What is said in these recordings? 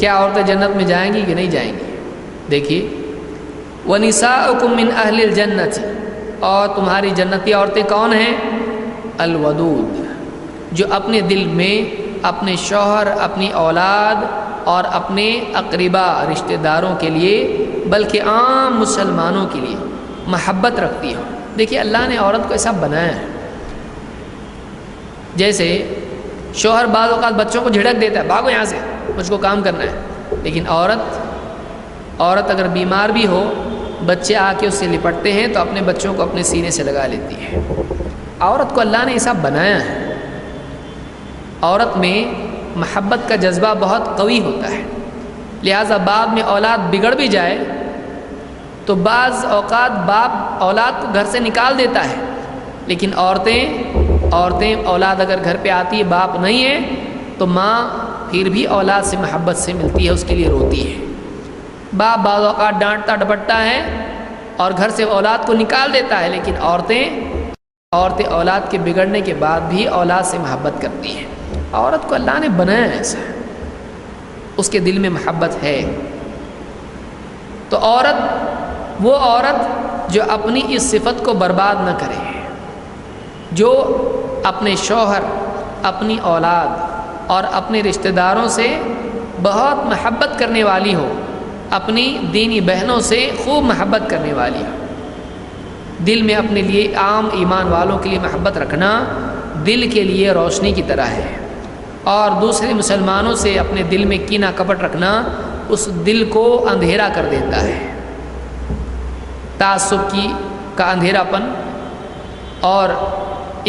کیا عورتیں جنت میں جائیں گی کہ نہیں جائیں گی؟ دیکھیے وَنِسَاؤُكُم مِّنْ أَهْلِ الْجَنَّةِ، اور تمہاری جنتی عورتیں کون ہیں؟ الودود، جو اپنے دل میں اپنے شوہر، اپنی اولاد اور اپنے اقربا رشتہ داروں کے لیے بلکہ عام مسلمانوں کے لیے محبت رکھتی ہوں۔ دیکھیے اللہ نے عورت کو ایسا بنایا ہے، جیسے شوہر بعض اوقات بچوں کو جھڑک دیتا ہے، بھاگو یہاں سے مجھ کو کام کرنا ہے، لیکن عورت اگر بیمار بھی ہو، بچے آ کے اس سے لپٹتے ہیں تو اپنے بچوں کو اپنے سینے سے لگا لیتی ہے۔ عورت کو اللہ نے ایسا بنایا ہے، عورت میں محبت کا جذبہ بہت قوی ہوتا ہے، لہٰذا بعد میں اولاد بگڑ بھی جائے تو بعض اوقات باپ اولاد کو گھر سے نکال دیتا ہے، لیکن عورتیں اولاد اگر گھر پہ آتی ہے، باپ نہیں ہے تو ماں پھر بھی اولاد سے محبت سے ملتی ہے، اس کے لیے روتی ہے۔ باپ بعض اوقات ڈانٹتا ڈپٹتا ہے اور گھر سے اولاد کو نکال دیتا ہے، لیکن عورتیں اولاد کے بگڑنے کے بعد بھی اولاد سے محبت کرتی ہیں۔ عورت کو اللہ نے بنایا ہے ایسا، اس کے دل میں محبت ہے۔ تو وہ عورت جو اپنی اس صفت کو برباد نہ کرے، جو اپنے شوہر، اپنی اولاد اور اپنے رشتہ داروں سے بہت محبت کرنے والی ہو، اپنی دینی بہنوں سے خوب محبت کرنے والی ہو۔ دل میں اپنے لیے عام ایمان والوں کے لیے محبت رکھنا دل کے لیے روشنی کی طرح ہے، اور دوسرے مسلمانوں سے اپنے دل میں کینہ کپٹ رکھنا اس دل کو اندھیرا کر دیتا ہے۔ تعصب کا اندھیرا پن اور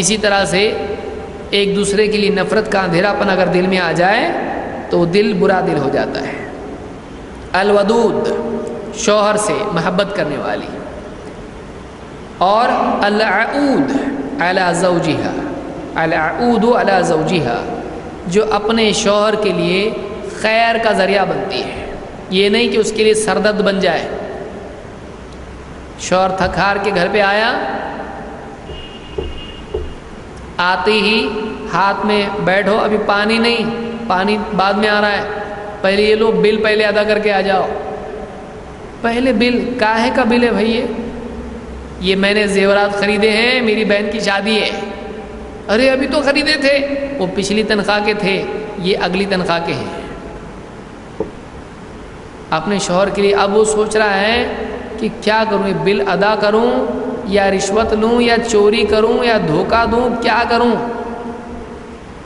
اسی طرح سے ایک دوسرے کے لیے نفرت کا اندھیرا پن اگر دل میں آ جائے تو دل برا دل ہو جاتا ہے۔ الودود، شوہر سے محبت کرنے والی، اور العود علی زوجہا، العود علی زوجہا، جو اپنے شوہر کے لیے خیر کا ذریعہ بنتی ہے، یہ نہیں کہ اس کے لیے سردرد بن جائے۔ شوہر تھک ہار کے گھر پہ آیا، آتے ہی ہاتھ میں بیٹھو، ابھی پانی نہیں، پانی بعد میں آ رہا ہے، پہلے یہ لو بل پہلے ادا کر کے آ جاؤ۔ پہلے بل کاہے کا بل ہے بھائی؟ یہ میں نے زیورات خریدے ہیں، میری بہن کی شادی ہے۔ ارے ابھی تو خریدے تھے، وہ پچھلی تنخواہ کے تھے، یہ اگلی تنخواہ کے ہیں۔ اپنے شوہر کے لیے اب وہ سوچ رہا ہے کہ کیا کروں، یہ بل ادا کروں یا رشوت لوں یا چوری کروں یا دھوکہ دوں، کیا کروں؟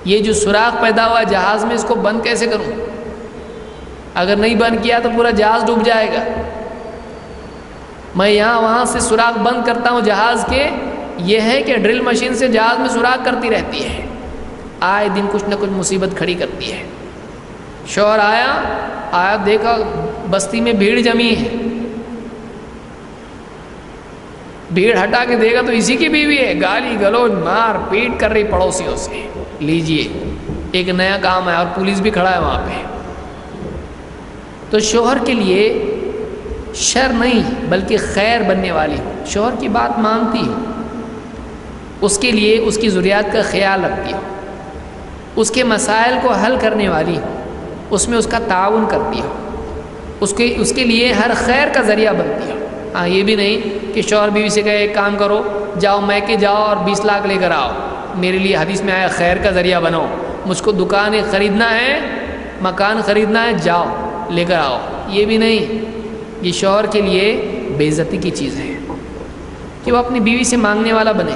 یہ جو سوراخ پیدا ہوا جہاز میں، اس کو بند کیسے کروں؟ اگر نہیں بند کیا تو پورا جہاز ڈوب جائے گا۔ میں یہاں وہاں سے سوراخ بند کرتا ہوں جہاز کے، یہ ہے کہ ڈرل مشین سے جہاز میں سوراخ کرتی رہتی ہے، آئے دن کچھ نہ کچھ مصیبت کھڑی کرتی ہے۔ شوہر آیا دیکھا بستی میں بھیڑ جمی ہے، بھیڑ ہٹا کے دیکھا تو اسی کی بیوی ہے، گالی گلوچ مار پیٹ کر رہی پڑوسیوں سے۔ لیجئے ایک نیا کام ہے، اور پولیس بھی کھڑا ہے وہاں پہ۔ تو شوہر کے لیے شر نہیں بلکہ خیر بننے والی، شوہر کی بات مانتی ہو، اس کے لیے اس کی ضروریات کا خیال رکھتی ہو، اس کے مسائل کو حل کرنے والی ہو، اس میں اس کا تعاون کرتی ہو، اس کے لیے ہر خیر کا ذریعہ بنتی ہو۔ ہاں یہ بھی نہیں کہ شوہر بیوی سے کہے ایک کام کرو، جاؤ میکے جاؤ اور 20 لاکھ لے کر آؤ، میرے لیے حدیث میں آیا خیر کا ذریعہ بنو، مجھ کو دکان خریدنا ہے، مکان خریدنا ہے، جاؤ لے کر آؤ، یہ بھی نہیں۔ یہ شوہر کے لیے بے عزتی کی چیز ہے کہ وہ اپنی بیوی سے مانگنے والا بنے،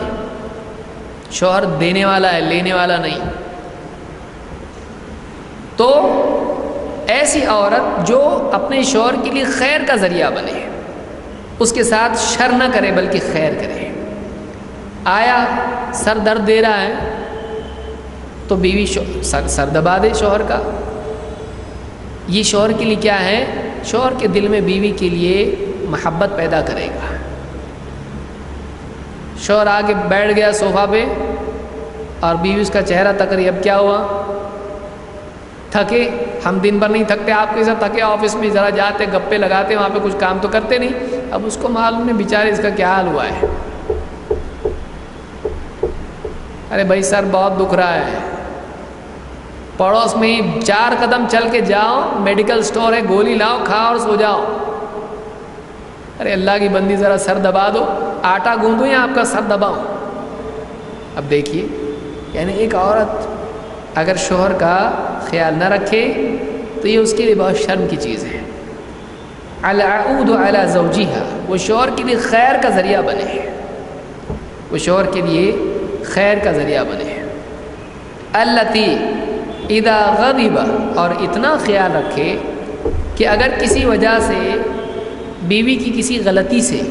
شوہر دینے والا ہے، لینے والا نہیں۔ تو ایسی عورت جو اپنے شوہر کے لیے خیر کا ذریعہ بنے، اس کے ساتھ شر نہ کرے بلکہ خیر کرے۔ آیا سر درد دے رہا ہے تو بیوی سر دبا دے شوہر کا۔ یہ شوہر کے لیے کیا ہے؟ شوہر کے دل میں بیوی کے لیے محبت پیدا کرے گا۔ شوہر آگے بیٹھ گیا صوفہ پہ اور بیوی اس کا چہرہ تک رہی، اب کیا ہوا؟ تھکے؟ ہم دن بھر نہیں تھکتے آپ کے ساتھ، تھکے آفس میں ذرا جاتے گپے لگاتے، وہاں پہ کچھ کام تو کرتے نہیں۔ اب اس کو معلوم نہیں بیچارے اس کا کیا حال ہوا ہے۔ ارے بھائی سر بہت دکھ رہا ہے، پڑوس میں 4 قدم چل کے جاؤ، میڈیکل سٹور ہے، گولی لاؤ، کھاؤ اور سو جاؤ۔ ارے اللہ کی بندی ذرا سر دبا دو، آٹا گوندو یا آپ کا سر دباؤ؟ اب دیکھیے، یعنی ایک عورت اگر شوہر کا خیال نہ رکھے تو یہ اس کے لیے بہت شرم کی چیز ہے۔ العود علی زوجہا، وہ شوہر کے لیے خیر کا ذریعہ بنے، وہ شوہر کے لیے خیر کا ذریعہ بنے۔ التی اذا غضب، اور اتنا خیال رکھے کہ اگر کسی وجہ سے بیوی کی کسی غلطی سے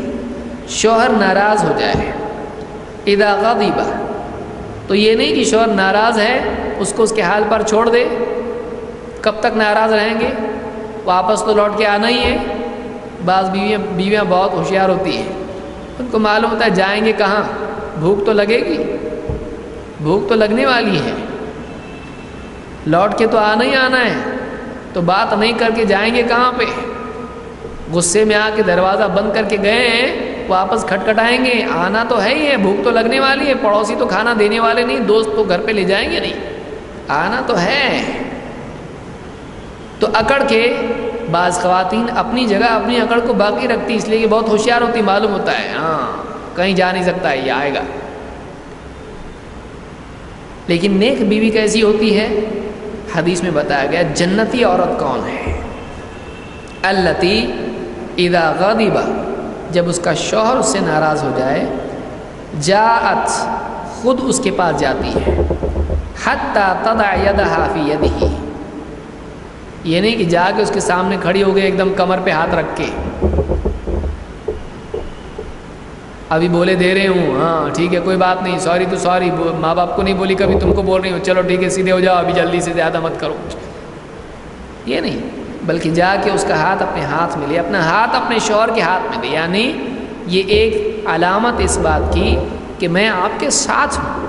شوہر ناراض ہو جائے، اذا غضب، تو یہ نہیں کہ شوہر ناراض ہے اس کو اس کے حال پر چھوڑ دے۔ کب تک ناراض رہیں گے؟ واپس تو لوٹ کے آنا ہی ہے۔ بعض بیویاں بہت ہوشیار ہوتی ہیں، ان کو معلوم ہوتا ہے جائیں گے کہاں، بھوک تو لگے گی، بھوک تو لگنے والی ہے، لوٹ کے تو آنا ہی آنا ہے، تو بات نہیں کر کے جائیں گے کہاں پہ؟ غصے میں آ کے دروازہ بند کر کے گئے ہیں، واپس کھٹکھٹائیں گے، آنا تو ہے ہی ہے، بھوک تو لگنے والی ہے، پڑوسی تو کھانا دینے والے نہیں، دوست تو گھر پہ لے جائیں گے نہیں، آنا تو ہے۔ تو اکڑ کے بعض خواتین اپنی جگہ اپنی اکڑ کو باقی رکھتی، اس لیے کہ بہت ہوشیار ہوتی، معلوم ہوتا ہے ہاں کہیں جا نہیں سکتا ہے، یہ آئے گا۔ لیکن نیک بیوی کیسی ہوتی ہے؟ حدیث میں بتایا گیا جنتی عورت کون ہے؟ التی اذا غضب، جب اس کا شوہر اس سے ناراض ہو جائے، جاءت، خود اس کے پاس جاتی ہے، حتی تضع یدہا فی یدہ، یہ نہیں کہ جا کے اس کے سامنے کھڑی ہو گئی ایک دم کمر پہ ہاتھ رکھ کے، ابھی بولے دے رہے ہوں، ہاں ٹھیک ہے کوئی بات نہیں، سوری تو سوری، ماں باپ کو نہیں بولی کبھی تم کو بول رہی ہوں، چلو ٹھیک ہے سیدھے ہو جاؤ، ابھی جلدی سے، زیادہ مت کرو، یہ نہیں، بلکہ جا کے اس کا ہاتھ اپنے ہاتھ میں لے، اپنا ہاتھ اپنے شوہر کے ہاتھ میں دے، یعنی یہ ایک علامت اس بات کی کہ میں آپ کے ساتھ ہوں،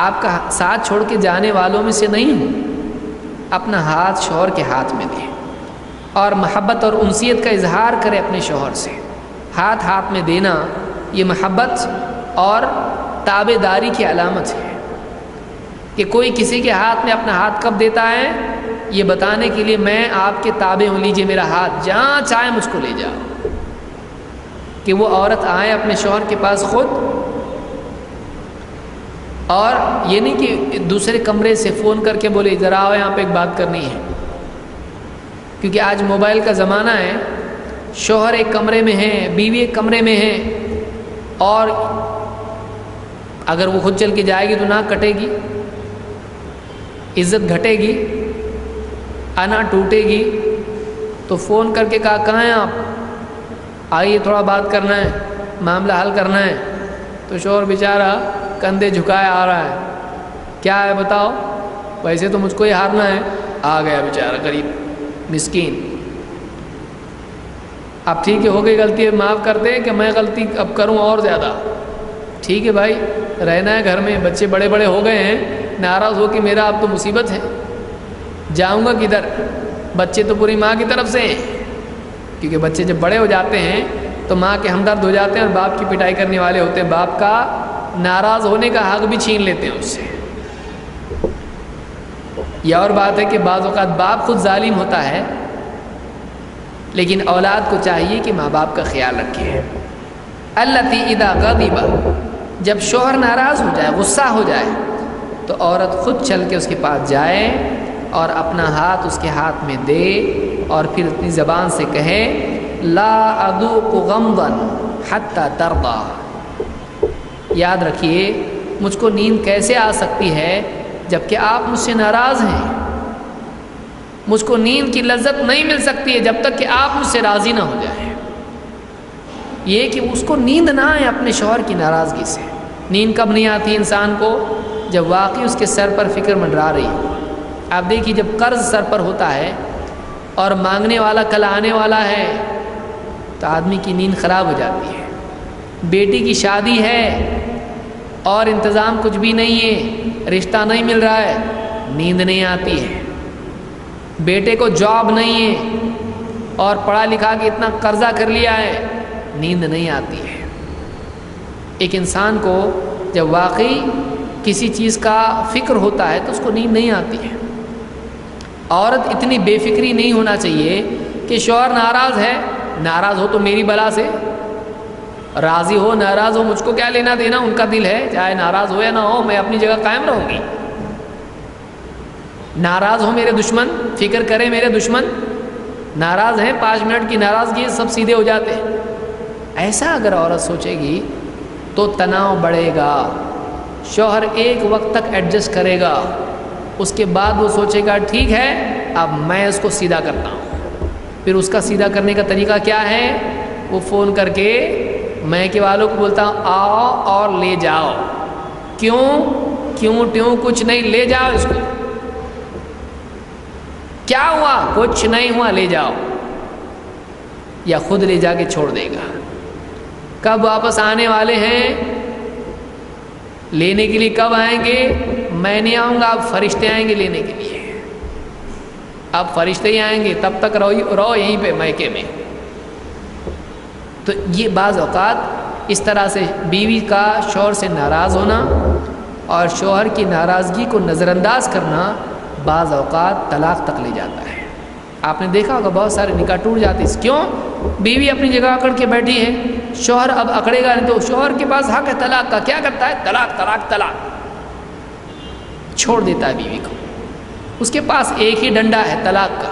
آپ کا ساتھ چھوڑ کے جانے والوں میں سے نہیں ہوں۔ اپنا ہاتھ شوہر کے ہاتھ میں دے اور محبت اور انسیت کا اظہار کرے اپنے شوہر سے۔ ہاتھ ہاتھ میں دینا یہ محبت اور تابع داری کی علامت ہے، کہ کوئی کسی کے ہاتھ میں اپنا ہاتھ کب دیتا ہے؟ یہ بتانے کے لیے میں آپ کے تابع ہوں، لیجیے میرا ہاتھ، جہاں چاہے مجھ کو لے جاؤ۔ کہ وہ عورت آئے اپنے شوہر کے پاس خود، اور یہ نہیں کہ دوسرے کمرے سے فون کر کے بولے ذرا آؤ یہاں پہ ایک بات کرنی ہے، کیونکہ آج موبائل کا زمانہ ہے، شوہر ایک کمرے میں ہے، بیوی ایک کمرے میں ہے، اور اگر وہ خود چل کے جائے گی تو ناک کٹے گی، عزت گھٹے گی، انا ٹوٹے گی، تو فون کر کے کہاں ہیں آپ، آئیے تھوڑا بات کرنا ہے، معاملہ حل کرنا ہے، تو شوہر بیچارہ کندھے جھکائے آ رہا ہے، کیا ہے بتاؤ، ویسے تو مجھ کو ہی ہارنا ہے، آ گیا بیچارہ غریب مسکین، اب ٹھیک ہے ہو گئی غلطی، معاف کر دیں کہ میں غلطی اب کروں اور زیادہ، ٹھیک ہے بھائی رہنا ہے گھر میں، بچے بڑے بڑے ہو گئے ہیں، ناراض ہو کہ میرا اب تو مصیبت ہے، جاؤں گا کدھر، بچے تو پوری ماں کی طرف سے ہیں، کیونکہ بچے جب بڑے ہو جاتے ہیں تو ماں کے ہمدرد ہو جاتے ہیں اور باپ کی پٹائی کرنے والے ہوتے ہیں، باپ کا ناراض ہونے کا حق بھی چھین لیتے ہیں اس سے۔ یہ اور بات ہے کہ بعض اوقات باپ خود ظالم ہوتا ہے، لیکن اولاد کو چاہیے کہ ماں باپ کا خیال رکھے۔ التی اذا غضب، جب شوہر ناراض ہو جائے، غصہ ہو جائے، تو عورت خود چل کے اس کے پاس جائے اور اپنا ہاتھ اس کے ہاتھ میں دے، اور پھر اپنی زبان سے کہے لا اذوق غمضا حتی ترضى، یاد رکھیے مجھ کو نیند کیسے آ سکتی ہے جب کہ آپ مجھ سے ناراض ہیں، مجھ کو نیند کی لذت نہیں مل سکتی ہے جب تک کہ آپ مجھ سے راضی نہ ہو جائیں۔ یہ کہ اس کو نیند نہ آئے اپنے شوہر کی ناراضگی سے۔ نیند کب نہیں آتی انسان کو؟ جب واقعی اس کے سر پر فکر منڈرا رہی ہے۔ آپ دیکھیے جب قرض سر پر ہوتا ہے اور مانگنے والا کل آنے والا ہے تو آدمی کی نیند خراب ہو جاتی ہے۔ بیٹی کی شادی ہے اور انتظام کچھ بھی نہیں ہے، رشتہ نہیں مل رہا ہے، نیند نہیں آتی ہے۔ بیٹے کو جاب نہیں ہے اور پڑھا لکھا کے اتنا قرضہ کر لیا ہے، نیند نہیں آتی ہے۔ ایک انسان کو جب واقعی کسی چیز کا فکر ہوتا ہے تو اس کو نیند نہیں آتی ہے۔ عورت اتنی بے فکری نہیں ہونا چاہیے کہ شوہر ناراض ہے، ناراض ہو تو میری بلا سے، راضی ہو ناراض ہو مجھ کو کیا لینا دینا، ان کا دل ہے، چاہے ناراض ہو یا نہ ہو میں اپنی جگہ قائم رہوں گی۔ ناراض ہو میرے دشمن، فکر کرے میرے دشمن، ناراض ہیں 5 منٹ کی ناراضگی سب سیدھے ہو جاتے ہیں۔ ایسا اگر عورت سوچے گی تو تناؤ بڑھے گا، شوہر ایک وقت تک ایڈجسٹ کرے گا، اس کے بعد وہ سوچے گا ٹھیک ہے اب میں اس کو سیدھا کرتا ہوں۔ پھر اس کا سیدھا کرنے کا طریقہ کیا ہے؟ وہ فون کر کے میکے والوں کو بولتا ہوں آؤ اور لے جاؤ۔ کیوں کچھ نہیں، لے جاؤ اس کو۔ کیا ہوا؟ کچھ نہیں ہوا، لے جاؤ۔ یا خود لے جا کے چھوڑ دے گا۔ کب واپس آنے والے ہیں؟ لینے کے لیے کب آئیں گے؟ میں نہیں آؤں گا، اب فرشتے آئیں گے لینے کے لیے۔ اب فرشتے ہی آئیں گے، تب تک رہو یہیں پہ میکے میں۔ تو یہ بعض اوقات اس طرح سے بیوی کا شوہر سے ناراض ہونا اور شوہر کی ناراضگی کو نظر انداز کرنا بعض اوقات طلاق تک لے جاتا ہے۔ آپ نے دیکھا ہوگا بہت سارے نکاح ٹوٹ جاتے ہیں۔ کیوں؟ بیوی اپنی جگہ اکڑ کے بیٹھی ہے، شوہر اب اکڑے گا نہیں تو شوہر کے پاس حق ہے طلاق کا، کیا کرتا ہے؟ طلاق طلاق طلاق، چھوڑ دیتا ہے بیوی کو۔ اس کے پاس ایک ہی ڈنڈا ہے طلاق کا،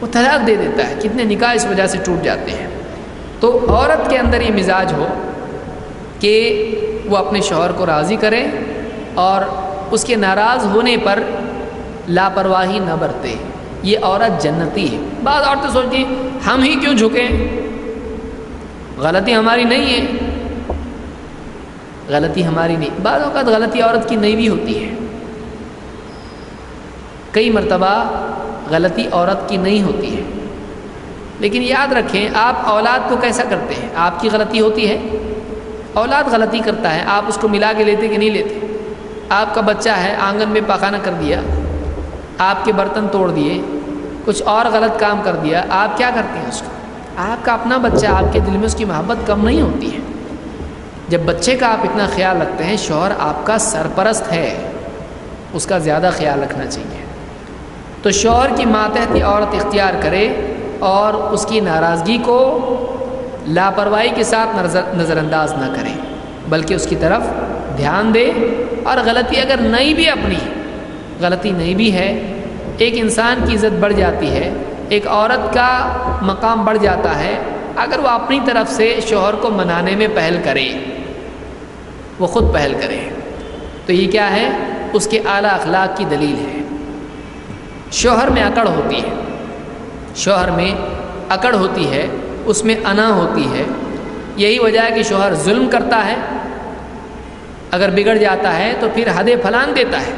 وہ طلاق دے دیتا ہے۔ کتنے نکاح اس وجہ سے ٹوٹ جاتے ہیں۔ تو عورت کے اندر یہ مزاج ہو کہ وہ اپنے شوہر کو راضی کرے اور اس کے ناراض ہونے پر لاپرواہی نہ برتے، یہ عورت جنتی ہے۔ بعض عورتیں سوچتی ہیں ہم ہی کیوں جھکیں، غلطی ہماری نہیں ہے، غلطی ہماری نہیں۔ بعض اوقات غلطی عورت کی نہیں بھی ہوتی ہے، کئی مرتبہ غلطی عورت کی نہیں ہوتی ہے، لیکن یاد رکھیں آپ اولاد کو کیسا کرتے ہیں؟ آپ کی غلطی ہوتی ہے، اولاد غلطی کرتا ہے، آپ اس کو ملا کے لیتے کہ نہیں لیتے؟ آپ کا بچہ ہے آنگن میں پاخانہ کر دیا، آپ کے برتن توڑ دیے، کچھ اور غلط کام کر دیا، آپ کیا کرتے ہیں اس کو؟ آپ کا اپنا بچہ، آپ کے دل میں اس کی محبت کم نہیں ہوتی ہے؟ جب بچے کا آپ اتنا خیال رکھتے ہیں، شوہر آپ کا سرپرست ہے، اس کا زیادہ خیال رکھنا چاہیے۔ تو شوہر کی ماتحتی عورت اختیار کرے اور اس کی ناراضگی کو لاپرواہی کے ساتھ نظر انداز نہ کرے، بلکہ اس کی طرف دھیان دے۔ اور غلطی اگر نہیں بھی اپنی غلطی نہیں بھی ہے، ایک انسان کی عزت بڑھ جاتی ہے، ایک عورت کا مقام بڑھ جاتا ہے اگر وہ اپنی طرف سے شوہر کو منانے میں پہل کرے، وہ خود پہل کرے، تو یہ کیا ہے؟ اس کے اعلیٰ اخلاق کی دلیل ہے۔ شوہر میں اکڑ ہوتی ہے، شوہر میں اکڑ ہوتی ہے، اس میں انا ہوتی ہے، یہی وجہ ہے کہ شوہر ظلم کرتا ہے، اگر بگڑ جاتا ہے تو پھر حد پھلانگ دیتا ہے،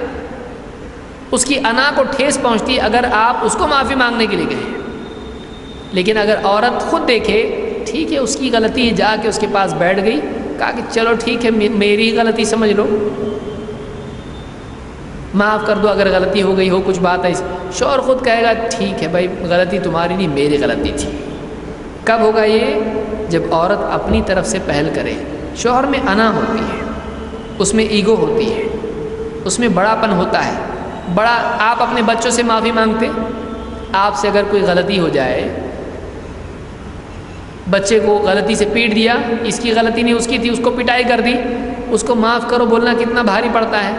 اس کی انا کو ٹھیس پہنچتی ہے اگر آپ اس کو معافی مانگنے کے لیے گئے۔ لیکن اگر عورت خود دیکھے ٹھیک ہے اس کی غلطی ہے، جا کے اس کے پاس بیٹھ گئی، کہا کہ چلو ٹھیک ہے میری غلطی سمجھ لو، معاف کر دو اگر غلطی ہو گئی ہو، کچھ بات ہے، شوہر خود کہے گا ٹھیک ہے بھائی غلطی تمہاری نہیں میری غلطی تھی۔ کب ہوگا یہ؟ جب عورت اپنی طرف سے پہل کرے۔ شوہر میں انا ہوتی ہے، اس میں ایگو ہوتی ہے، اس میں بڑا پن ہوتا ہے، بڑا۔ آپ اپنے بچوں سے معافی مانگتے؟ آپ سے اگر کوئی غلطی ہو جائے، بچے کو غلطی سے پیٹ دیا، اس کی غلطی نہیں اس کی تھی، اس کو پٹائی کر دی، اس کو معاف کرو بولنا کتنا بھاری پڑتا ہے؟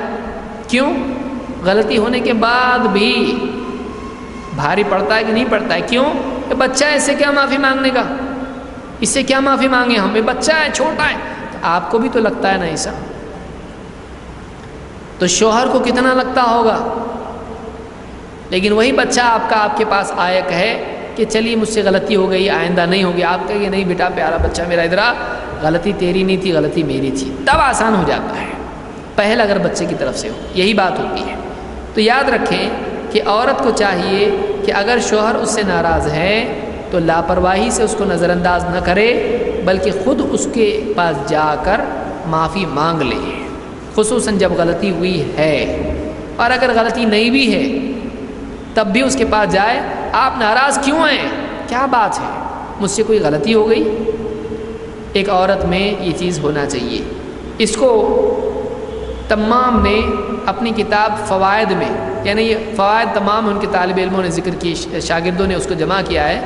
کیوں؟ غلطی ہونے کے بعد بھی بھاری پڑتا ہے کہ نہیں پڑتا ہے؟ کیوں؟ یہ بچہ ہے، اس سے کیا معافی مانگنے کا، اس سے کیا معافی مانگے ہم، یہ بچہ ہے چھوٹا ہے۔ تو آپ کو بھی تو لگتا ہے نا ایسا، تو شوہر کو کتنا لگتا ہوگا؟ لیکن وہی بچہ آپ کے پاس آیا کہے کہ چلیے مجھ سے غلطی ہو گئی آئندہ نہیں ہوگی، آپ کہیں گے نہیں بیٹا پیارا بچہ میرا ادھر آ، غلطی تیری نہیں تھی غلطی میری تھی، تب آسان ہو جاتا ہے پہل اگر بچے کی طرف سے ہو، یہی بات ہوتی ہے۔ تو یاد رکھیں کہ عورت کو چاہیے کہ اگر شوہر اس سے ناراض ہے تو لاپرواہی سے اس کو نظر انداز نہ کرے، بلکہ خود اس کے پاس جا کر معافی مانگ لے، خصوصاً جب غلطی ہوئی ہے، اور اگر غلطی نہیں بھی ہے تب بھی اس کے پاس جائے، آپ ناراض کیوں ہیں، کیا بات ہے، مجھ سے کوئی غلطی ہو گئی؟ ایک عورت میں یہ چیز ہونا چاہیے۔ اس کو تمام نے اپنی کتاب فوائد میں، یعنی یہ فوائد تمام ان کے طالب علموں نے ذکر کی، شاگردوں نے اس کو جمع کیا ہے،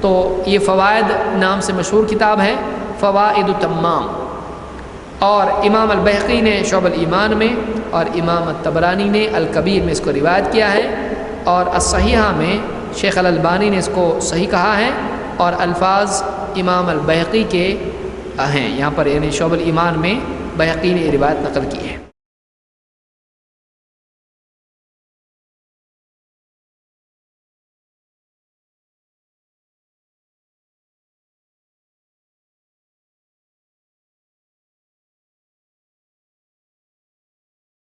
تو یہ فوائد نام سے مشہور کتاب ہے، فوائد تمام۔ اور امام البیہقی نے شعب الایمان میں اور امام الطبرانی نے الکبیر میں اس کو روایت کیا ہے، اور الصحیحہ میں شیخ الالبانی نے اس کو صحیح کہا ہے، اور الفاظ امام البیہقی کے ہیں یہاں پر، یعنی شعب الایمان میں بیہقی نے یہ روایت نقل کی ہے۔